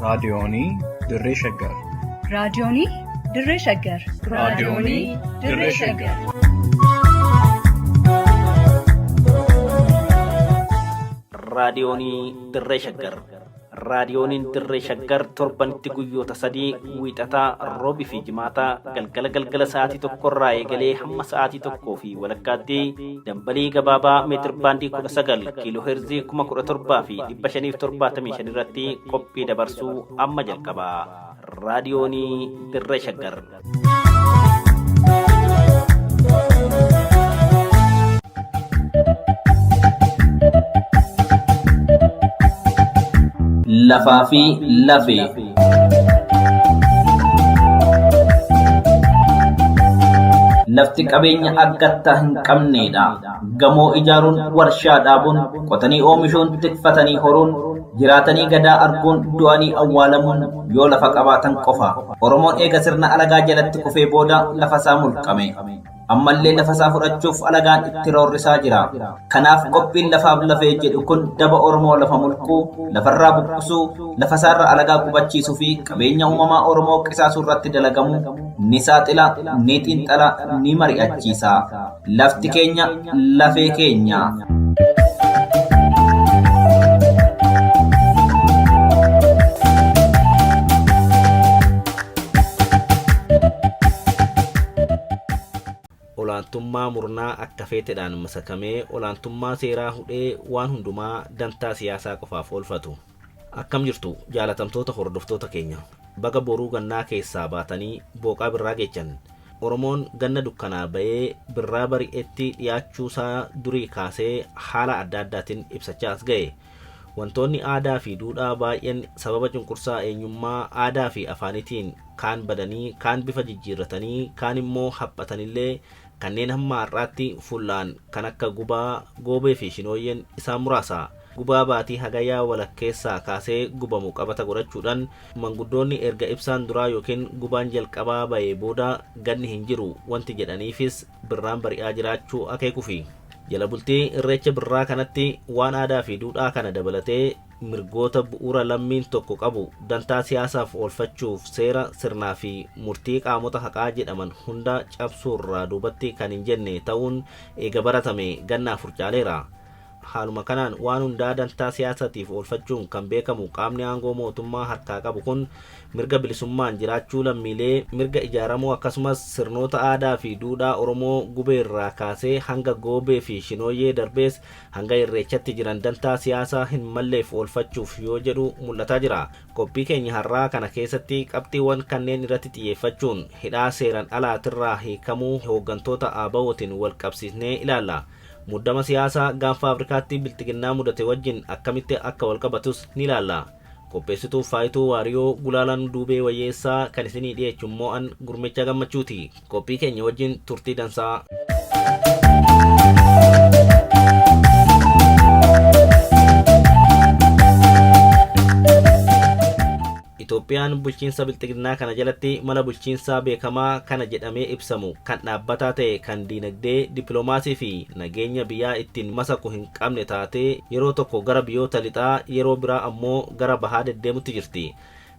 raadiyoonii Dirree Shaggar. raadiyoonii Dirree Shaggar. raadiyoonii Dirree Shaggar. raadiyoonii Dirree Shaggar. raadiyooniin Dirree Shaggar torbanitti guyyoota sadii wiixataa roobii fi jimaataa galgala sa'aatii tokkorraa eegalee hamma sa'aatii tokkoo fi walakkaatti dambalii gabaabaa meetir baandii 19 kiiloo heerzii 17,575 irratti qophii dabarsuu amma jalqaba. raadiyoonii Dirree Shaggar. Lafaa fi lafee. Lafti qabeenya argattaa hin qabneedha. Gamoo ijaaruun, warshaa dhaabuun, qotanii oomishuun, tikfatanii horuun, jiraatanii gadaa arguun, du'anii awwaalamuun yoo lafa qabaatan qofa. Oromoon eega sirna alagaa jalatti kufee booda lafa isaa mulqame. Ammallee lafa isaa fudhachuuf alagaan itti roorrisaa jira. Kanaaf qophiin lafaaf lafee jedhu kun daba Oromoo lafa mulquu, lafarraa buqqisuu, lafa isaarra alagaa qubachiisuu fi qabeenya uumamaa Oromoo qisaasuu irratti dalagamu ni saaxila, ni xiinxala, ni mari'achiisa. Lafti keenya lafee keenya. Olaantummaa murnaa akka feeteedhaan masakamee olaantummaa seeraa hudhee waan hundumaa dantaa siyaasaa qofaaf oolfatu. Akkam jirtu jaalatamtoota hordoftoota keenya. Baga boruu gannaa keessaa baatanii booqaa birraa geechan. Oromoon ganna dukkanaa ba'ee birraa bari'etti dhiyaachuusaa durii kaasee haala adda addaatiin ibsachaa as ga'e. Wantoonni aadaa fi duudhaa baay'een sababa cunqursaa eenyummaa aadaa fi afaanitiin kaan badanii, kaan bifa jijjiirratanii, kaan immoo haphatanillee kanneen hamma har'aatti fullaan kan akka gubaa, goobee fi shinooyyeen isaan muraasa. Gubaa baatii hagayyaa walakkeessaa kaasee gubamu qabata godhachuudhaan manguddoonni erga ibsaan duraa yookiin gubaan jalqabaa ba'ee booda ganni hin jiru wanti jedhaniifis birraan bari'aa jiraachuu akeekuufi. Jala bultii irreecha birraa kanatti waan aadaa fi duudhaa kana dabalatee mirgoota bu'uura lammiin tokko qabu dantaa siyaasaaf oolfachuuf seera sirnaa fi murtii qaamota haqaa jedhaman hunda cabsuurraa duubatti kan hin jenne ta'uun eega baratame ganna afur caaleera. Haaluma kanaan waan hundaa dantaa siyaasatiif oolfachuun kan beekamu qaamni aangoo mootummaa harkaa qabu kun mirga bilisummaan jiraachuu lammiilee, mirga ijaaramuu akkasumas sirnoota aadaa fi duudhaa Oromoo gubeerraa kaasee hanga goobee fi shinooyyee darbees hanga irreechatti jiran dantaa siyaasaa hin malleef oolfachuuf yoo jedhu mul'ataa jira. Qophii keenya har'aa kana keessatti qabxiiwwan kanneen irratti xiyyeeffachuun hidhaa seeran alaatirraa hiikamuu hooggantoota ABO'tiin wal qabsiisnee ilaalla. Muddama siyaasaa gaanfa Afrikaatti biltiginnaa mudate wajjin akkamitti akka wal qabatus ni ilaalla. Qopheessituu Faayituu Waariyoo Gulaalaan Duubee Wayyeessaa kan isinii dhiyeessu immoo an Gurmecha Gammachuuti. Qophii keenya wajjin turtii dansaa. Itoophiyaan bulchiinsa biltiginnaa kana jalatti mala bulchiinsaa beekamaa kana jedhamee ibsamu kan dhaabbataa ta'e kan diinagdee, dippiloomaasii fi nageenya biyyaa ittiin masaku hin qabne taatee yeroo tokko gara biyyoota lixaa yeroo biraa ammoo gara bahaa deddeemutti jirti.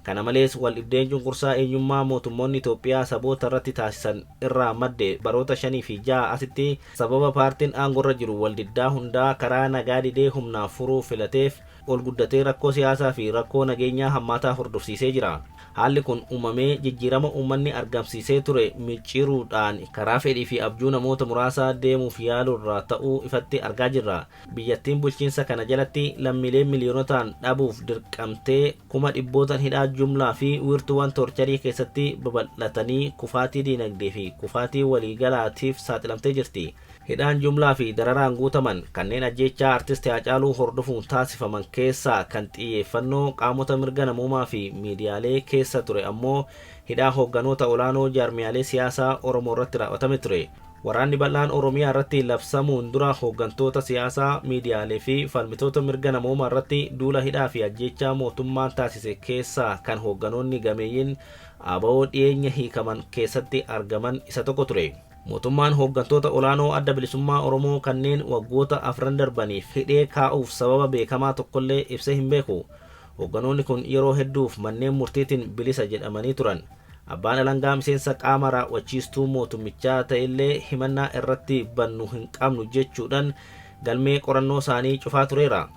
Kana malees wal dhibdeen cunqursaa eenyummaa mootummoonni Itoophiyaa saboota irratti taasisan irraa madde baroota 5 fi 6 asitti sababa paartiin aangorra jiru wal diddaa hundaa karaa nagaa didee humnaaf furuu filateef ol guddatee rakkoo siyaasaa fi rakkoo nageenyaa hammaataa hordofsiisee jira. Haalli kun uumamee jijjiirama uummanni argamsiisee ture micciiruudhaan karaa fedhii fi abjuu namoota muraasaa deemuuf yaaluurraa ta'uu ifatti argaa jirra. Biyyattiin bulchiinsa kana jalatti lammiilee miliyoonotaan dhabuuf dirqamtee kuma dhibbootaan hidhaa jumlaa fi wiirtuuwwan torcharii keessatti babal'atanii kufaatii diinagdee fi kufaatii waliigalaatiif saaxilamtee jirti. Hidhaan jumlaa fi dararaan guutaman kanneen ajjeechaa artisti Haacaaluu hordofuun taasifaman keessaa kan xiyyeeffannoo qaamota mirga namoomaa fi miidiyaalee keessa ture ammoo hidhaa hoogganoota olaanoo jaarmiyaalee siyaasaa Oromoo irratti raawwatame ture. Waraanni bal'aan Oromiyaa irratti labsamuun dura hooggantoota siyaasaa, miidiyaalee fi falmitoota mirga namoomaa irratti duula hidhaa fi ajjeechaa mootummaan taasise keessaa kan hoogganoonni gameeyyiin ABO dhiyeenya hiikaman keessatti argaman isa tokko ture. Mootummaan hooggantoota olaanoo adda bilisummaa Oromoo kanneen waggoota afran darbaniif hidhee kaa'uuf sababa beekamaa tokkollee ibsee hin beeku. Hogganoonni kun yeroo hedduuf manneen murtiitiin bilisa jedhamanii turan. Abbaan alangaa miseensa qaama raawwachiistuu mootummichaa ta'ellee himannaa irratti bannu hin qabnu jechuudhaan galmee qorannoo isaanii cufaa tureera.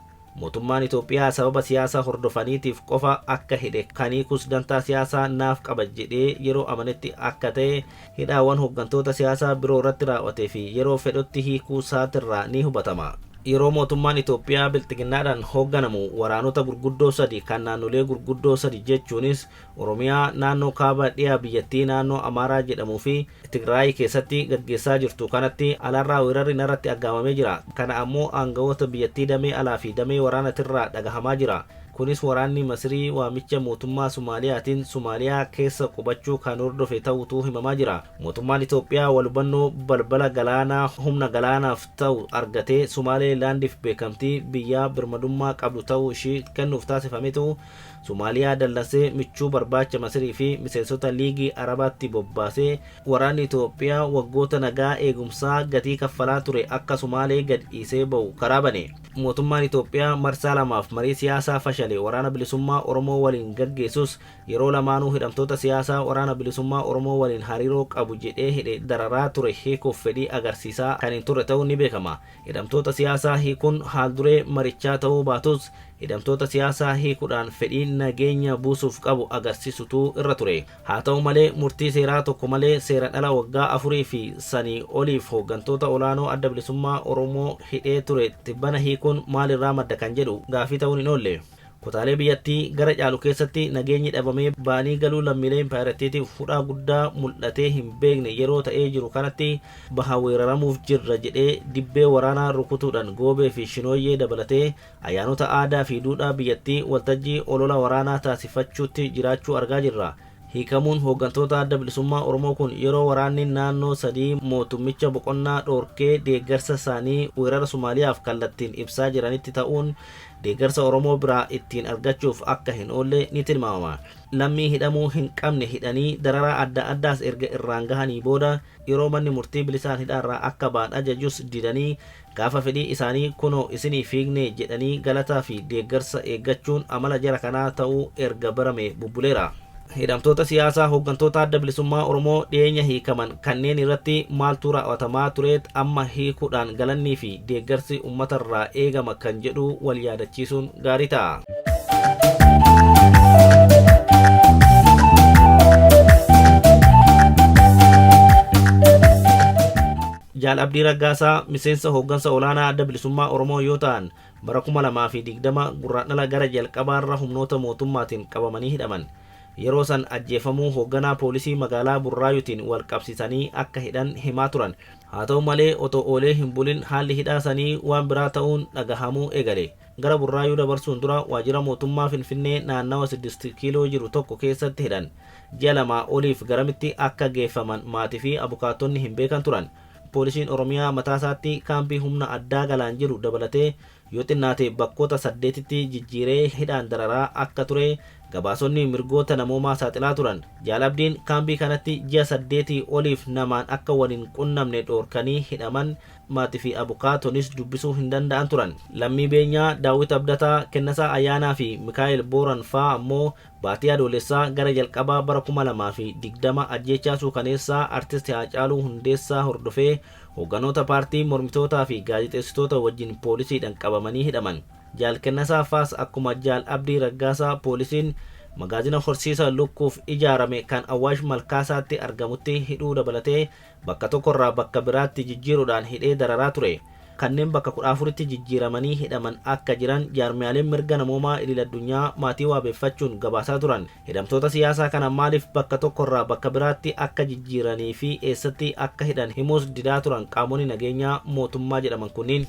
Mootummaan Itoophiyaa sababa siyaasaa hordofaniitiif qofa akka hidhe kaniikus dantaa siyaasaa naaf qaba jedhee yeroo amanetti akka ta'e hidhaawwan hooggantoota siyaasaa biroo irratti raawwatee fi yeroo fedhotti hiikuu isaatirraa ni hubatama. Yeroo mootummaan Itoophiyaa bilxiginnaadhaan hoogganamu waraanota gurguddoo sadi kan naannolee gurguddoo sadi jechuunis Oromiyaa, naannoo kaaba dhiyaa biyyattii naannoo Amaaraa jedhamuu fi Tigraay keessatti gaggeessaa jirtu kanatti alaarraa weerarri narratti aggaamamee jira. Kana ammoo aangawoota biyyattii damee alaa fi damee waraanatirraa dhagahamaa jira. Kunis waraanni Masirii waamicha mootummaa Sumaaliyaatiin Sumaaliyaa keessa qubachuu kan hordofe ta'utu himamaa jira. Mootummaan Itoophiyaa walhubannoo balbala galaanaa humna galaanaaf ta'u argatee Sumaaleelaandiif beekamtii biyyaa birmadummaa qabdu ta'uu ishii kennuuf taasifametu Sumaaliyaa dallansee michuu barbaacha Masirii fi miseensota liigii Arabaatti bobbaasee waraanni Itoophiyaa waggoota nagaa eegumsaa gatii kaffalaa ture akka Sumaalee gad dhiisee ba'u karaa bane. Mootummaan Itoophiyaa marsaa lamaaf marii siyaasaa fashale waraana bilisummaa Oromoo waliin gaggeessus yeroo lamaanuu hidhamtoota siyaasaa waraana bilisummaa Oromoo waliin hariiroo qabu jedhee hidhe dararaa ture hiikuuf fedhii agarsiisaa kan hin turre ta'uu ni beekama. Hidhamtoota siyaasaa hiikuun haal duree marichaa ta'uu baatus hidhamtoota siyaasaa hiikuudhaan fedhii nageenya buusuuf qabu agarsiisutu irra ture. Haa ta'u malee murtii seeraa tokko malee seeraan ala waggaa 4 fi sanii oliif hooggantoota olaanoo adda bilisummaa Oromoo hidhee ture tibbana hiikuun maalirraa madda kan jedhu gaafii ta'uun hin oolle. Kutaalee biyyattii gara caalu keessatti nageenyi dhabamee baanii galuu lammiilee impaayiratiitiif fudhaa guddaa mul'atee hin beekne yeroo ta'ee jiru kanatti baha weeraramuuf jirra jedhee dibbee waraanaa rukutuudhaan goobee fi shinooyyee dabalatee ayyaanota aadaa fi duudhaa biyyattii waltajjii olola waraanaa taasifachuutti jiraachuu argaa jirra. Hiikamuun hooggantoota adda bilisummaa Oromoo kun yeroo waraanni naannoo sadii mootummicha boqonnaa dhoorkee deeggarsa isaanii weerara Somaaliyaaf kallattiin ibsaa jiranitti ta'uun deeggarsa Oromoo biraa ittiin argachuuf akka hin oolle ni tilmaamama. Lammii hidhamuu hin qabne hidhanii dararaa adda addaas erga irraan gahanii booda yeroo manni murtii bilisaan hidhaarraa akka ba'an ajajus didanii gaafa fedhii isaanii kunoo isinii fiigne jedhanii galataa fi deeggarsa eeggachuun amala jara kanaa ta'uu erga barame bubbuleera. Hidhamtoota siyaasaa hooggantoota adda bilisummaa Oromoo dhiyeenya hiikaman kanneen irratti maaltu raawwatamaa tureet amma hiikuudhaan galannii fi deeggarsi uummatarraa eegama kan jedhu wal yaadachiisuun gaarii ta'a. Jaal Abdii Raggaasaa miseensa hooggansa olaanaa adda bilisummaa Oromoo yoo ta'an bara 2020 gurraandhala gara jalqabaarra humnoota mootummaatiin qabamanii hidhaman. Yeroo san ajjeefamuu hoogganaa poolisii magaalaa Burraayuutiin wal qabsiisanii akka hidhan himaa turan. Haa ta'u malee otoo oolee hin bulin haalli hidhaasanii waan biraa ta'uun dhagahamuu eegale. Gara Burraayuu dabarsuun dura waajjira mootummaa Finfinnee naannawa 6 kiiloo jiru tokko keessatti hidhan. Ji'a lamaa oliif garamitti akka geeffaman maatii fi abukaattonni hin beekan turan. Poolisiin Oromiyaa mataasaatti kaampii humna addaa galaan jiru dabalatee yoo xinnaate bakkoota 8tti jijjiiree hidhaan dararaa akka ture gabaasonni mirgoota namoomaa saaxilaa turan. Jaal Abdiin kaampii kanatti ji'a 8 oliif namaan akka waliin qunnamne dhoorkanii hidhaman maatii fi abukaatonis dubbisuu hin danda'an turan. Lammii Beenyaa, Daawit Abdataa, Kennasaa Ayyaanaa fi Mikaa'el Booran fa'aa ammoo baatii adoolessaa gara jalqabaa bara 2020 ajjeechaa suukaneessaa artisti Haacaaluu Hundeessaa hordofee hoogganoota paartii mormitootaa fi gaazexeessitoota wajjin poolisiidhaan qabamanii hidhaman. Jaal Kennasaa faas akkuma Jaal Abdii Raggaasaa poolisiin magaazina horsiisa lukkuuf ijaarame kan Awwaash Malkaasaatti argamutti hidhuu dabalatee bakka tokkorraa bakka biraatti jijjiiruudhaan hidhee dararaa ture. Kanneen bakka 14tti jijjiiramanii hidhaman akka jiran jaarmiyaaleen mirga namoomaa idil-addunyaa maatii waabeeffachuun gabaasaa turan. Hidhamtoota siyaasaa kana maaliif bakka tokkorraa bakka biraatti akka jijjiiranii fi eessatti akka hidhan himuus didaa turan qaamonni nageenyaa mootummaa jedhaman kunniin.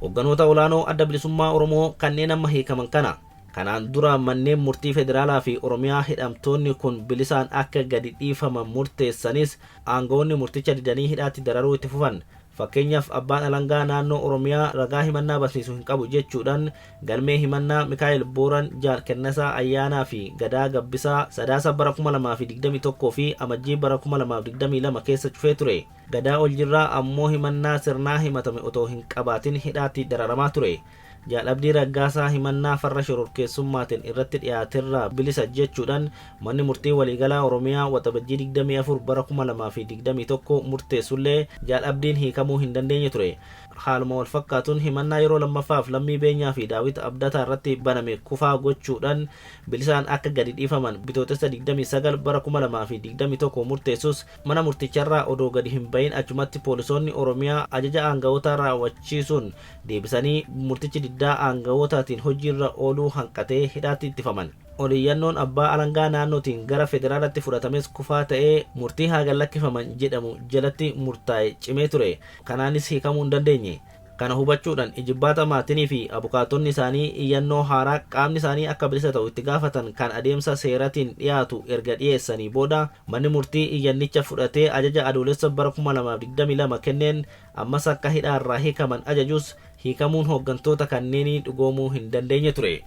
Hoogganoota olaanoo adda bilisummaa Oromoo kanneen amma hiikaman kana kanaan dura manneen murtii federaalaa fi Oromiyaa hidhamtoonni kun bilisaan akka gadi dhiifaman murteessanis aangawoonni murticha didanii hidhaatti dararuu itti fufan. Fakkeenyaaf abbaan alangaa naannoo Oromiyaa ragaa himannaa barsiisuu hin qabu jechuudhaan galmee himannaa Mikaa'el Booran, Jaal Kennasaa Ayyaanaa fi Gadaa Gabbisaa sadaasa bara 2021 fi amajjii bara 2022 keessa cufee ture. Gadaa Oljirraa ammoo himannaa sirnaa himatame otoo hin qabaatin hidhaatti dararamaa ture. Jaal Abdii Raggaasaa himannaa farra shororkeessummaatiin irratti dhiyaaterraa bilisa jechuudhaan manni murtii waliigalaa Oromiyaa waxabajjii 24 bara 2021 murteessullee Jaal Abdiin hiikamuu hin dandeenye ture. Haaluma wal fakkaatuun himannaa yeroo lammaffaaf lammii Beenyaa fi Daawit Abdataa irratti baname kufaa gochuudhaan bilisaan akka gadi dhiifaman bitootessa 29 bara 2021 murteessus mana murticharraa odoo gadi hin bahin achumatti poolisoonni Oromiyaa ajaja aangawoota raawwachiisuun deebisanii murtichi diddaa aangawootaatiin hojiirra ooluu hanqatee hidhaatti ittifaman. Oliyyannoon abbaa alangaa naannootiin gara federaalaatti fudhatames kufaa ta'ee murtii haa gadlakkifaman jedhamu jalatti murtaa'e cimee ture. Kanaanis hiikamuu hin dandeenye. Kana hubachuudhaan ijibbaata maatinii fi abukaatonni isaanii iyyannoo haaraa qaamni isaanii akka bilisa ta'u itti gaafatan kan adeemsa seeratiin dhiyaatu erga dhiyeessanii booda manni murtii iyyannicha fudhatee ajaja adoolessa bara 2022 kenneen ammas akka hidhaarraa hiikaman ajajus hiikamuun hooggantoota kanneenii dhugoomuu hin dandeenye ture.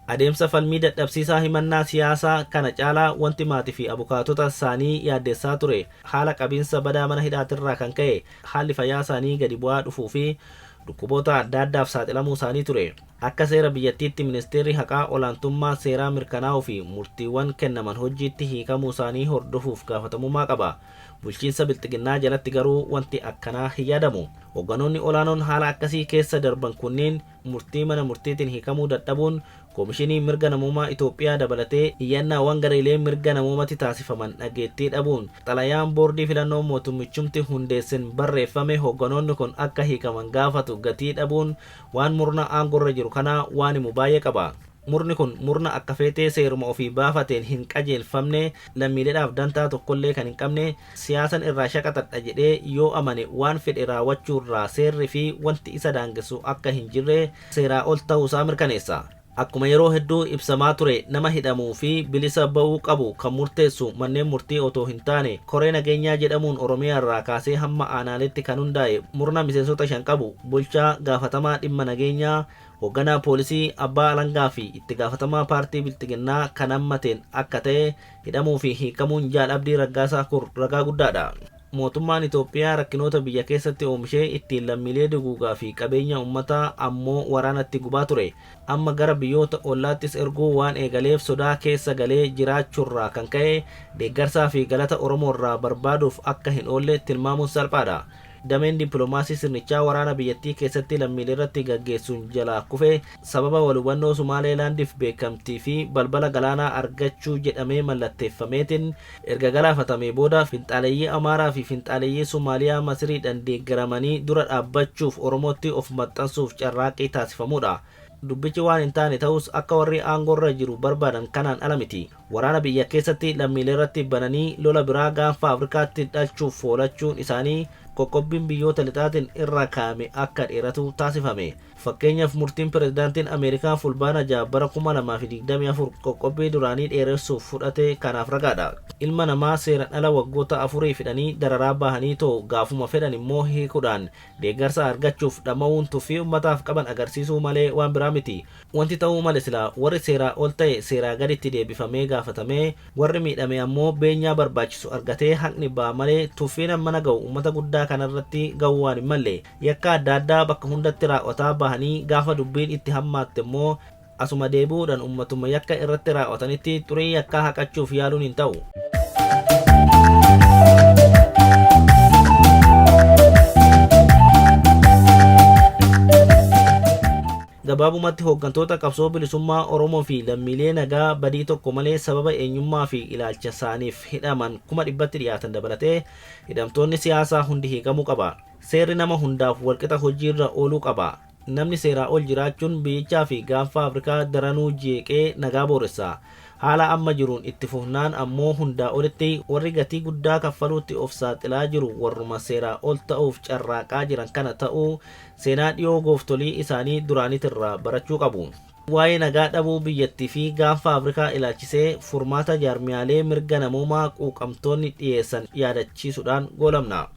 Adeemsa falmii dadhabsiisaa himannaa siyaasaa kana caalaa wanti maatii fi abukaatota isaanii yaaddeessaa ture haala qabiinsa badaa mana hidhaatirraa kan ka'e haalli fayyaa isaanii gadi bu'aa dhufuu fi dhukkuboota adda addaaf saaxilamuu isaanii ture. Akka seera biyyattiitti ministeerri haqaa olaantummaa seeraa mirkanaa'uu fi murtiiwwan kennaman hojiitti hiikamuu isaanii hordofuuf gaafatamummaa qaba. Bulchiinsa bilxiginnaa jalatti garuu wanti akkanaa hin yaadamu. Hogganoonni olaanoon haala akkasii keessa darban kunneen murtii mana murtiitiin hiikamuu dadhabuun Koomishinii mirga namummaa Itoophiyaa dabalatee iyyannaawwan gareelee mirga namummatti taasifaman dhageettii dhabuun xalayaan boordii filannoo mootummichumti hundeessin barreeffame hogganoonni kun akka hiikaman gaafatu gatii dhabuun waan murna aangorra jiru kanaa waan himu baay'ee qaba. Murni kun murna akka feetee seeruma ofii baafateen hin qajeelfamne lammiileedhaaf dantaa tokkollee kan hin qabne siyaasan irraa shaqaxadha jedhee yoo amane waan fedhe raawwachuurraa seerri fi wanti isa daangessu akka hin jirre seeraa ol ta'uusaa mirkaneessa. Akkuma yeroo hedduu ibsamaa ture nama hidhamuu fi bilisa ba'uu qabu kan murteessu manneen murtii otoo hin taane koree nageenyaa jedhamuun Oromiyaa irraa kaasee hamma aanaaletti kan hundaa'e murna miseensota 5 qabu bulchaa gaafatamaa dhimma nageenyaa hoogganaa poolisii abbaa alangaa fi itti gaafatamaa paartii bilxiginnaa kan hammateen akka ta'e hidhamuu fi hiikamuun Jaal Abdii Raggaasaa kun ragaa guddaadha. Mootummaan Itoophiyaa rakkinoota biyya keessatti oomishee ittiin lammiilee duguugaa fi qabeenya uummataa ammoo waraanatti gubaa ture. Amma gara biyyoota ollaattis erguu waan eegaleef sodaa keessa galee jiraachuurraa kan ka'e deeggarsaa fi galata Oromoorraa barbaaduuf akka hin oolle tilmaamuun salphaadha. Dameen dippiloomaasii sirnichaa waraana biyyattii keessatti lammiilee irratti gaggeessuun jalaa kufe sababa walhubannoo Sumaaleelaandiif beekamtii fi balbala galaanaa argachuu jedhamee mallatteeffameetiin erga galaafatamee booda finxaaleeyyii Amaaraa fi finxaaleeyyii Somaaliyaa Masiriidhaan deeggaramanii dura dhaabbachuuf Oromootti of maxxansuuf carraaqqii taasifamuudha. Dubbichi waan hin taane ta'us akka warri aangorra jiru barbaadan kanaan ala miti. Waraana biyya keessatti lammiilee irratti bananii lola biraa gaanfa Afrikaatti dhalchuuf foolachuun isaanii qoqqobbiin biyyoota lixaatiin irra kaa'ame akka dheeratu taasifame. Fakkeenyaaf murtiin pirezidaantiin Ameerikaa fulbaana 6 bara 2024 qoqqobbii duraanii dheeressuuf fudhate kanaaf ragaadha. Ilma namaa seeraan ala waggoota 4 fidanii dararaa bahanii too gaafuma fedhan immoo hiikuudhaan deeggarsa argachuuf dhama'uun tuffii uummataaf qaban agarsiisuu malee waan biraa miti. Wanti ta'uu male silaa warri seeraa ol ta'e seeraa gaditti deebifamee gaafatamee warri miidhame ammoo beenyaa barbaachisu argatee haqni ba'a malee tuffiin mana ga'u uummata guddaa kanarratti ga'uu waan hin malle. Yakka adda addaa bakka hundatti raawwataa bahanii gaafa dubbiin itti hammaatte immoo asuma deebi'uudhaan uummatuma yakka irratti raawwatanitti xurii yakkaa haqachuuf yaaluun hin ta'u. Gabaabumatti hooggantoota qabsoo bilisummaa Oromoo fi lammiilee nagaa badii tokko malee sababa eenyummaa fi ilaalcha isaaniif hidhaman 100,000 dhiyaatan dabalatee hidhamtoonni siyaasaa hundi hiikamuu qaba. Seerri nama hundaaf walqixa hojiirra ooluu qaba. Namni seeraa ol jiraachuun biyyichaa fi gaanfa Afrikaa daranuu jeeqee nagaa booressa. Haala amma jiruun itti fufnaan ammoo hundaa olitti warri gatii guddaa kaffaluutti of saaxilaa jiru warruma seeraa ol ta'uuf carraaqaa jiran kana ta'uu seenaa dhiyoo gooftolii isaanii duraanitirraa barachuu qabu. Waa'ee nagaa dhabuu biyyattii fi gaanfa Afrikaa ilaalchisee furmaata jaarmiyaalee mirga namummaa quuqamtoonni dhiyeessan yaadachiisuudhaan goolabna.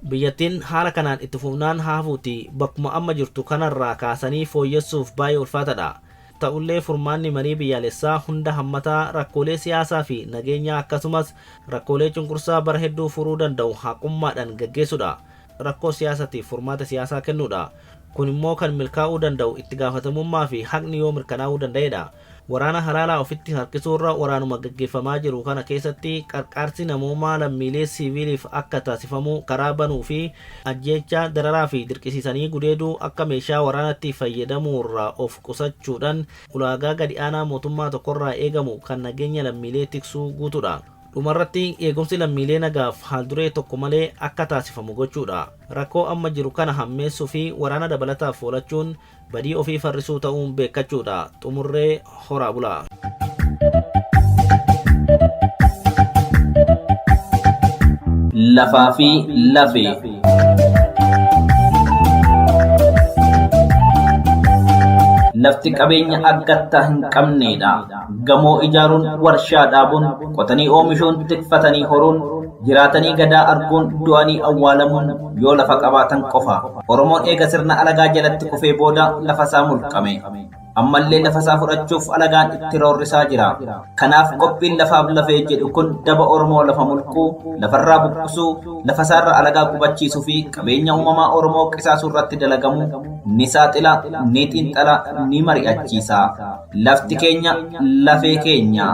Biyyattiin haala kanaan itti fufnaan haafuuti bakkuma amma jirtu kanarraa kaasanii fooyyessuuf baay'ee ulfaataadha. ta'ullee furmaanni marii biyyaalessaa hunda hammataa rakkoolee siyaasaa fi nageenyaa akkasumas rakkoolee cunqursaa bara hedduu furuu danda'u haqummaadhaan gaggeessuudha. Rakkoo siyaasatiif furmaata siyaasaa kennuudha. Kun immoo kan milkaa'uu danda'u itti gaafatamummaa fi haqni yoo mirkanaa'uu danda'edha. Waraana halaalaa ofitti harkisuurra waraanuma gaggeeffamaa jiru kana keessatti qarqaarsi namoomaa lammiilee siviiliif akka taasifamu karaa banuu fi ajjeechaa dararaa fi dirqisiisanii gudeeduu akka meeshaa waraanatti fayyadamuurraa of qusachuudhaan ulaagaa gadi aanaa mootummaa tokkorraa eegamu kan nageenya lammiilee tiksuu guutuudha. Dhumarratti eegumsi lammiilee nagaaf haalduree tokko malee akka taasifamu gochuudha. Rakkoo amma jiru kana hammeessuu fi waraana dabalataaf oolachuun badii ofii farrisuu ta'uun beekachuudha. Xumurree horaa bulaa. Lafaa fi lafee. Lafti qabeenya argattaa hin qabneedha. Gamoo ijaaruun, warshaa dhaabuun, qotanii oomishuun, tikfatanii horuun, jiraatanii gadaa arguun, du'anii awwaalamuun yoo lafa qabaatan qofa. Oromoon eega sirna alagaa jalatti kufee booda lafasaa mulqame. Ammallee lafasaa fudhachuuf alagaan itti roorrisaa jira. Kanaaf qophiin lafaaf lafee jedhu kun daba Oromoo lafa mulquu, lafarraa buqqisuu, lafasaarra alagaa qubachiisuu fi qabeenya uumamaa Oromoo qisaasuu irratti dalagamu ni saaxila, ni xiinxala, ni mari'achiisa. Lafti keenya lafee keenya.